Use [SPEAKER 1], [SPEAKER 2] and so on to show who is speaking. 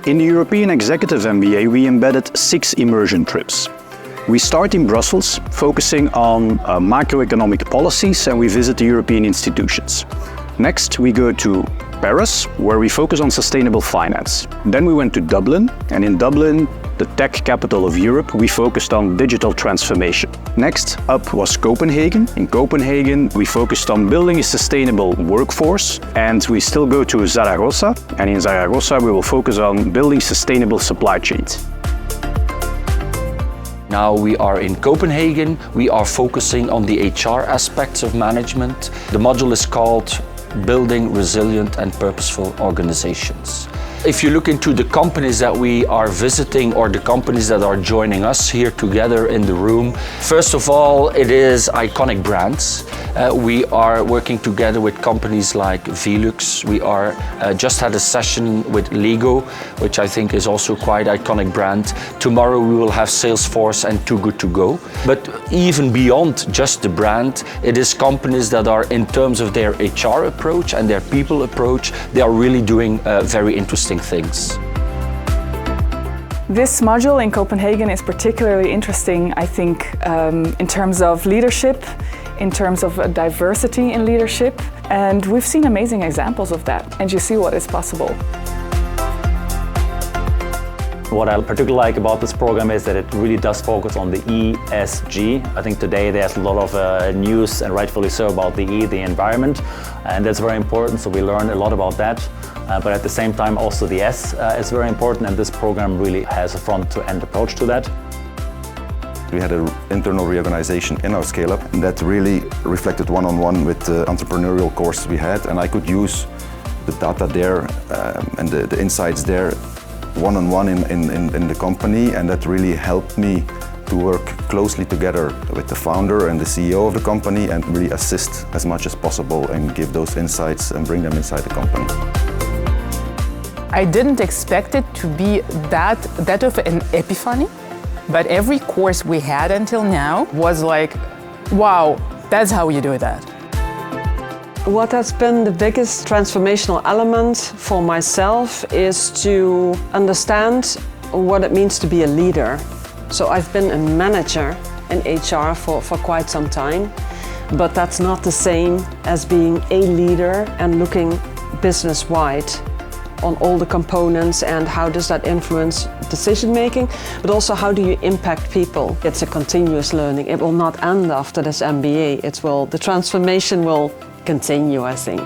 [SPEAKER 1] In the European Executive MBA, we embedded 6 immersion trips. We start in Brussels, focusing on microeconomic policies, and we visit the European institutions. Next, we go to Paris, where we focus on sustainable finance. Then we went to Dublin, and in Dublin, the tech capital of Europe, we focused on digital transformation. Next up was Copenhagen. In Copenhagen, we focused on building a sustainable workforce, and we still go to Zaragosa, and in Zaragosa, we will focus on building sustainable supply chains.
[SPEAKER 2] Now we are in Copenhagen. We are focusing on the HR aspects of management. The module is called Building Resilient and Purposeful Organizations. If you look into the companies that we are visiting or the companies that are joining us here together in the room, first of all, it is iconic brands. We are working together with companies like Vlerick. We are just had a session with Lego, which I think is also quite iconic brand. Tomorrow we will have Salesforce and Too Good To Go. But even beyond just the brand, it is companies that are, in terms of their HR approach and their people approach, they are really doing very interesting things.
[SPEAKER 3] This module in Copenhagen is particularly interesting, I think, in terms of leadership, in terms of diversity in leadership, and we've seen amazing examples of that, and you see what is possible.
[SPEAKER 4] What I particularly like about this program is that it really does focus on the ESG. I think today there's a lot of news, and rightfully so, about the E, the environment, and that's very important, so we learn a lot about that. But at the same time also the S is very important, and this program really has a front-to-end approach to that.
[SPEAKER 5] We had an internal reorganization in our scale-up, and that really reflected one-on-one with the entrepreneurial course we had, and I could use the data there and the insights there one-on-one in the company, and that really helped me to work closely together with the founder and the CEO of the company and really assist as much as possible and give those insights and bring them inside the company.
[SPEAKER 6] I didn't expect it to be that of an epiphany, but every course we had until now was like, wow, that's how you do that.
[SPEAKER 7] What has been the biggest transformational element for myself is to understand what it means to be a leader. So I've been a manager in HR for quite some time, but that's not the same as being a leader and looking business-wide on all the components and how does that influence decision making, but also how do you impact people. It's a continuous learning. It will not end after this MBA. The transformation will continue, I think.